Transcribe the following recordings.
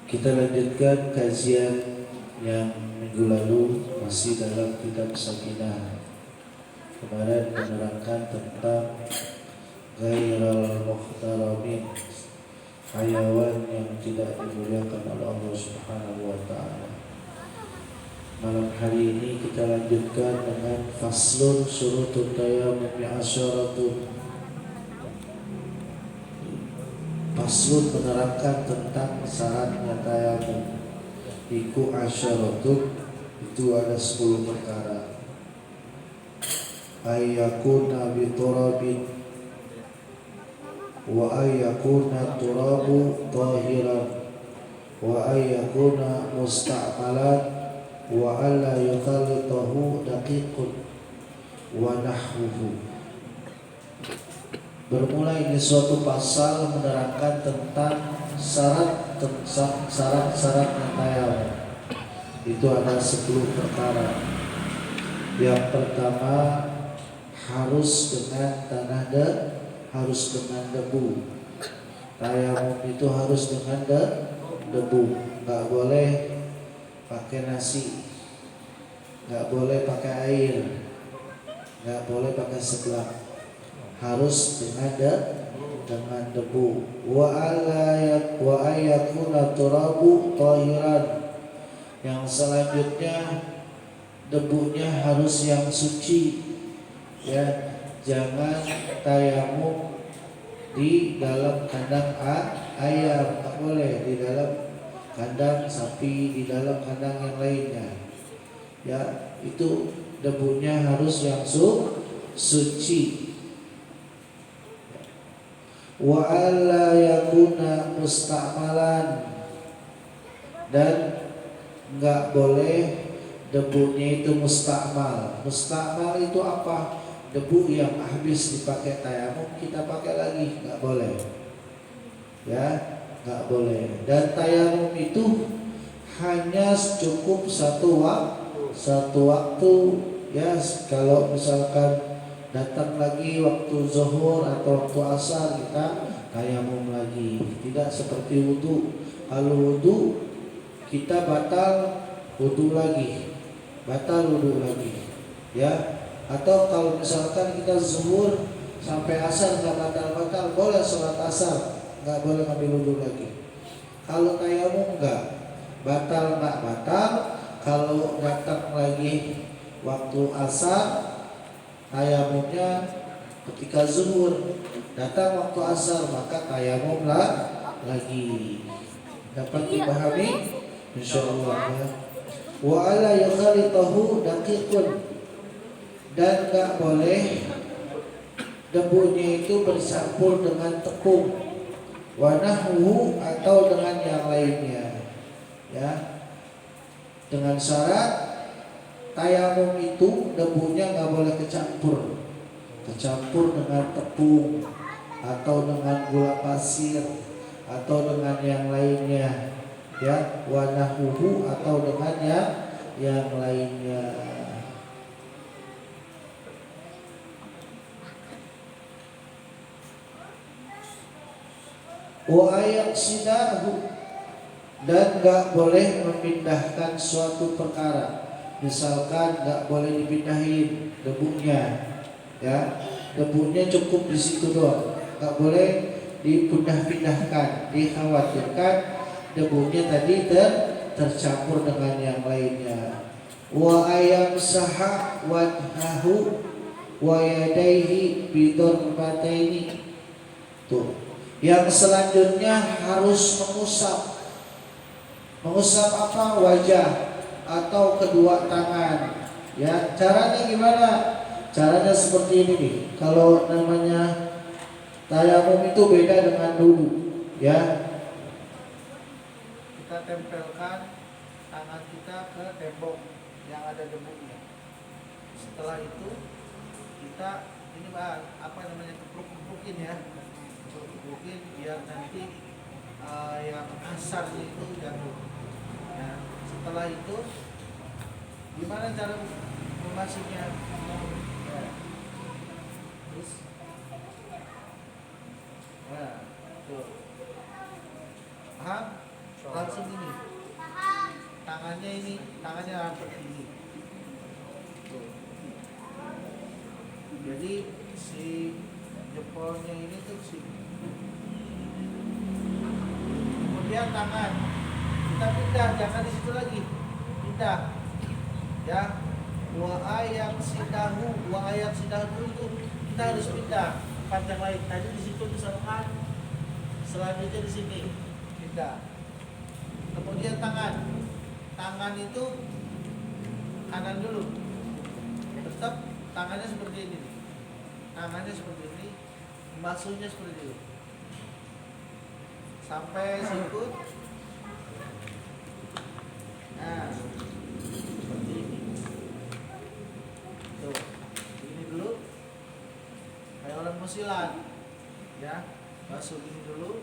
Kita lanjutkan kajian yang minggu lalu masih dalam kitab Sakinah. Kemarin menerangkan tentang Ghairal Muhtaramin, hayawan yang tidak dimuliakan oleh Allah Subhanahu wa Ta'ala. Malam hari ini kita lanjutkan dengan faslun syurutut tayammum asyaratun. Faslun menerangkan tentang syaratnya tayammum. Iku asyaratun, itu ada 10 perkara. Ayyakuna biturabin, wa ayyakuna turabu tahiran, wa ayyakuna musta'malan, wa alla yukhallitahu daqiqun wa nahwuhu. Bermulai di suatu pasal menerangkan tentang syarat-syarat tayammum. Itu ada 10 perkara. Yang pertama, harus dengan harus dengan debu. Tayammum itu harus dengan debu. Nggak boleh pakai nasi, nggak boleh pakai air, nggak boleh pakai seblak. Harus dengan debu. Wa ayyakuna turabu tahiran. Yang selanjutnya, debunya harus yang suci, ya. Jangan tayammum di dalam kandang ayam, tak boleh di dalam kandang sapi, di dalam kandang yang lainnya, ya. Itu debunya harus yang suci. Wa alla yakuna musta'malan, dan enggak boleh debunya itu musta'mal. Musta'mal itu apa? Debu yang habis dipakai tayammum kita pakai lagi, enggak boleh. Ya, enggak boleh. Dan tayammum itu hanya cukup satu waktu, ya. Kalau misalkan datang lagi waktu zuhur atau waktu asar, kita tayammum lagi. Tidak seperti wudu. Kalau wudu kita batal wudu lagi, ya. Atau kalau misalkan kita zuhur sampai asar nggak batal, boleh sholat asar, nggak boleh ngambil wudu lagi. Kalau tayammum nggak batal. Kalau datang lagi waktu asar, tayammumnya ketika zuhur, datang waktu asar, maka tayammum lagi. Dapat dipahami? Insyaallah, ya. Wa ala yakhalitahu daqiqun, dan enggak boleh debunya itu bercampur dengan tepung, wa nahwu, atau dengan yang lainnya, ya. Dengan syarat tayammum itu debunya enggak boleh kecampur dengan tepung atau dengan gula pasir atau dengan yang lainnya, ya. Wa nahwu, atau dengan yang lainnya. Wa ayaqsidahu, dan enggak boleh memindahkan suatu perkara. Misalkan enggak boleh dipindahin debunya, ya. Debunya cukup di situ doang, enggak boleh dipindah-pindahkan. Dikhawatirkan debunya tadi tercampur dengan yang lainnya. Wa ayamsaha wajhahu wa yadayhi bidarbataini. Tuh. Yang selanjutnya harus mengusap apa? Wajah atau kedua tangan, ya. Caranya gimana? Caranya seperti ini nih. Kalau namanya tayammum itu beda dengan dulu, ya. Kita tempelkan tangan kita ke tembok yang ada debunya. Setelah itu kita kepruk-keprukin, ya. Kepruk-keprukin biar nanti yang asarnya itu jatuh. Ya. Setelah itu gimana cara memasuknya? Ya. Terus, nah, tuh. Paham? langsung ini. Tangannya langsung ini. Tuh. Jadi si jempolnya ini tuh sini. Kemudian tangan kita pindah, jangan di situ lagi, pindah, ya. Wa ayat sidahu itu kita harus pindah tempat yang lain. Tadi di situ misalkan, selanjutnya di sini pindah. Kemudian tangan itu kanan dulu, tetap tangannya seperti ini, basuhnya seperti ini sampai sikut. Nah, seperti ini. Tuh, ini dulu kayak orang musilan, ya. Basuh gini dulu,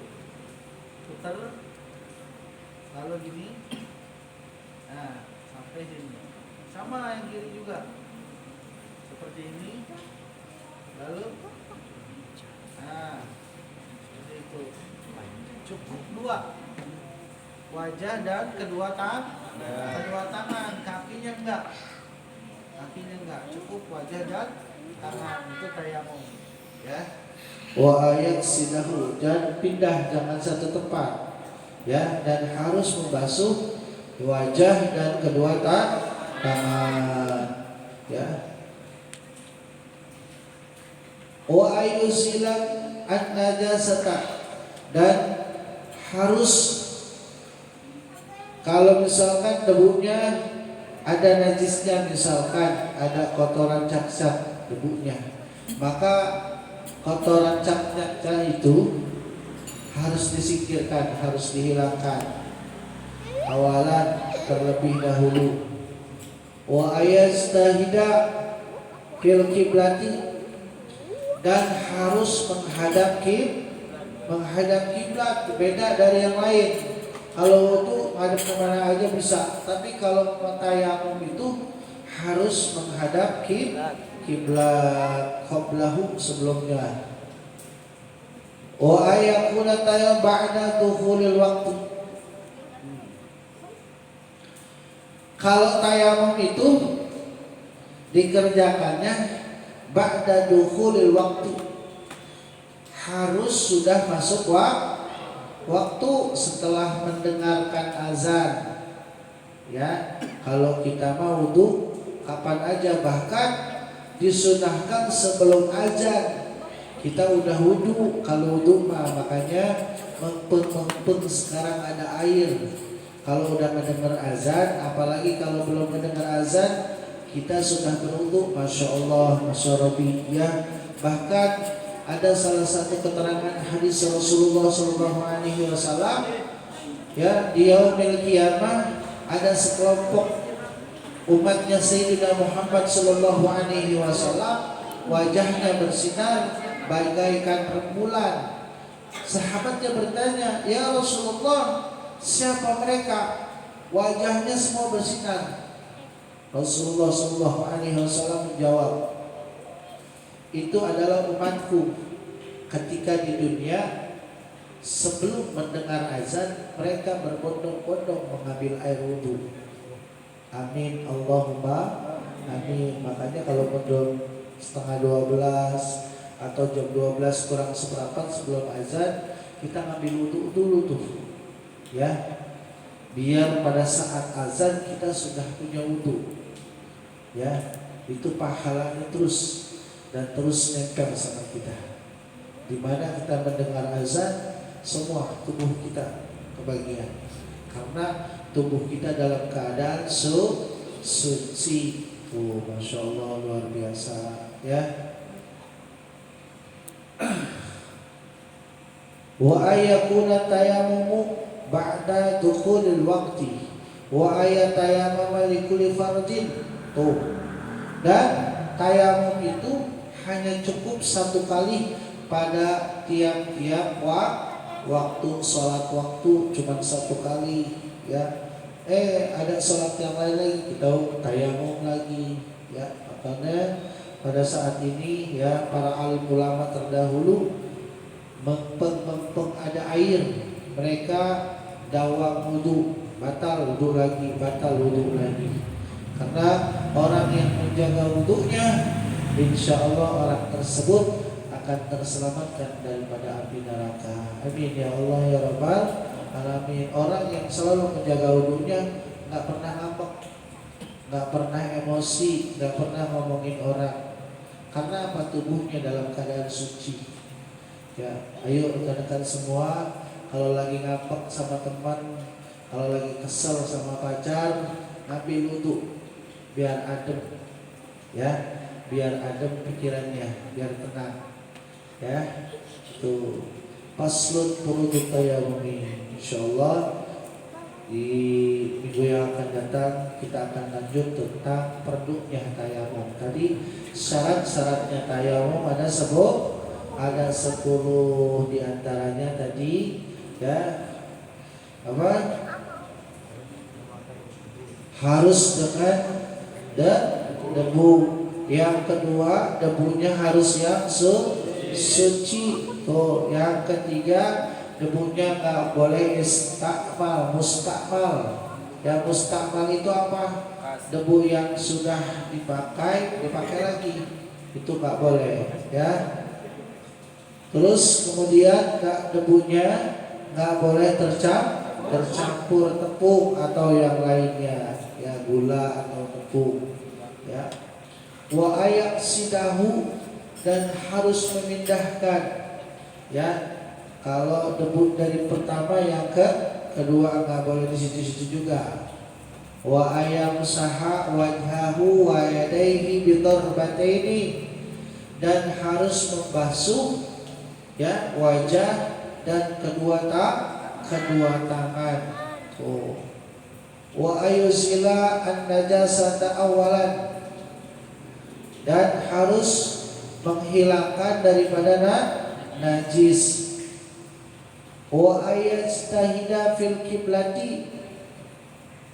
putar, lalu gini. Nah, sampai sini. Sama yang kiri juga, seperti ini. Lalu, nah, seperti itu. Cukup 2, wajah dan kedua tangan, kakinya enggak, cukup wajah dan tangan, itu tayamum, ya. Wa ayat sidahu, dan pindah, jangan satu tempat, ya, dan harus membasuh wajah dan kedua tangan, ya. Wa ayusilam an-najasata, dan harus, kalau misalkan debunya ada najisnya, misalkan ada kotoran cak-cak debunya, maka kotoran cak-cak itu harus disingkirkan, harus dihilangkan awalan terlebih dahulu. Wa ayastahida fil kiblati, dan harus menghadap kiblat, beda dari yang lain. Kalau itu menghadap kemana aja bisa, tapi kalau tayamum itu harus menghadap kiblat qablahu, sebelumnya. Wa ayakuna tayammum ba'da dukhulil waktu. Kalau tayamum itu dikerjakannya ba'da dukhulil waktu, harus sudah masuk waktu setelah mendengarkan azan, ya. Kalau kita mau wudu kapan aja, bahkan disunahkan sebelum azan kita udah wudu. Kalau wudu makanya mempeng sekarang ada air. Kalau udah mendengar azan, apalagi kalau belum mendengar azan, kita sudah berwudu, masya Allah, masya Rabbi, ya. Bahkan ada salah satu keterangan hadis Rasulullah SAW, ya, di yaumil qiyamah ada sekelompok umatnya Sayyidina Muhammad SAW, wajahnya bersinar bagaikan rembulan. Sahabatnya bertanya, ya Rasulullah, siapa mereka? Wajahnya semua bersinar. Rasulullah SAW menjawab, itu adalah umatku ketika di dunia sebelum mendengar azan mereka berbondong-bondong mengambil air wudhu. Amin, Allahumma amin. Makanya kalau mendung 11:30 atau jam 12 kurang seperempat sebelum azan, kita ngambil wudhu dulu tuh, ya, biar pada saat azan kita sudah punya wudhu, ya. Itu pahalanya terus dan terus nempel sama kita. Dimana kita mendengar azan, semua tubuh kita kebagian, karena tubuh kita dalam keadaan suci. Masya Allah, luar biasa, ya. Wa ayakuna tayamumu ba'da dukhulil waqti wa ayatayamama likulli fardin. Tuh, dan tayamum itu hanya cukup satu kali pada tiap-tiap waktu, sholat waktu cuma satu kali, ya. Ada sholat yang lain lagi, kita tayamum lagi, ya. Makanya pada saat ini, ya, para alim ulama terdahulu mempeng ada air, mereka dawam wudu, batal wudu lagi, batal wudu lagi. Karena orang yang menjaga wudunya, insya Allah orang tersebut akan terselamatkan daripada api neraka. Amin ya Allah ya Rabbal alamin. Orang yang selalu menjaga wudunya, nggak pernah ngambek, nggak pernah emosi, nggak pernah ngomongin orang. Karena apa? Tubuhnya dalam keadaan suci. Ya, ayo rekan-rekan semua, kalau lagi ngambek sama teman, kalau lagi kesel sama pacar, ambil wudu biar adem, ya, biar adem pikirannya, biar tenang, ya. Tuh, faslun furudut tayammumi. Insyaallah di minggu yang akan datang kita akan lanjut tentang perlunya tayamum. Tadi syarat-syaratnya tayamum ada 10 diantaranya tadi, ya. Apa? Harus dengan debu. Yang kedua, debunya harus yang suci. Tuh, yang ketiga, debunya nggak boleh mustakmal. Yang mustakmal itu apa? Debu yang sudah dipakai lagi, itu nggak boleh, ya. Terus kemudian debunya nggak boleh tercampur tepung atau yang lainnya, ya, gula atau tepung, ya. Wa ayak sidahu, dan harus memindahkan, ya. Kalau debu dari pertama yang kedua nggak boleh di situ-situ juga. Wa ayam saha wajhahu wa yadayhi bidarbataini, dan harus membasuh, ya, wajah dan kedua tangan. Oh. Wa ayuzila an-najasata awalan, dan harus menghilangkan daripada najis. Wa ayastahida fil kiblati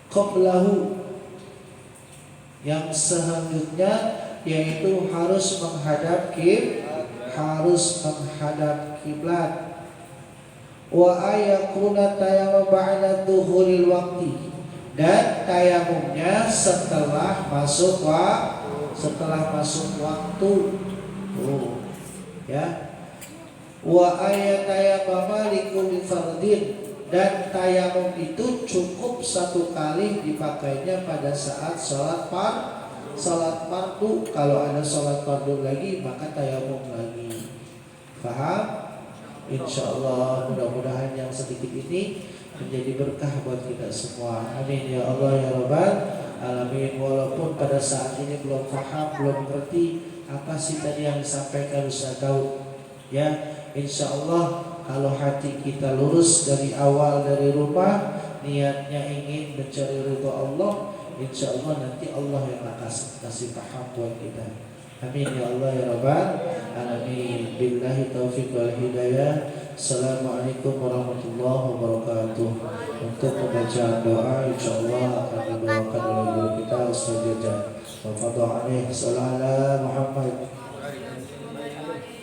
qablahu, yang selanjutnya yaitu harus menghadap kiblat. Wa ayakuna tayammum ba'da duhulil waqti, dan tayamumnya setelah masuk waktu. Oh, ya. Wa ayatayammama likulli fardin, dan tayamum itu cukup satu kali dipakainya pada saat sholat fardu. Kalau ada sholat fardu lagi maka tayamum lagi. Paham? Insyaallah, mudah-mudahan yang sedikit ini menjadi berkah buat kita semua. Amin ya Allah ya Rabbal alamin. Walaupun pada saat ini belum paham, belum ngerti apa sih tadi yang disampaikan Ustaz Daud, ya. Insyaallah kalau hati kita lurus dari awal, dari rumah, niatnya ingin mencari ridha Allah, insyaallah nanti Allah yang akan kasih paham buat kita. Amin ya Allah ya Rabbal alamin. Billahi taufiq wal hidayah. Assalamualaikum warahmatullahi wabarakatuh. Untuk pembacaan doa insyaallah akan dibawakan oleh guru kita Ustaz Jajan. Wa qadha alaihi sallallahu Muhammad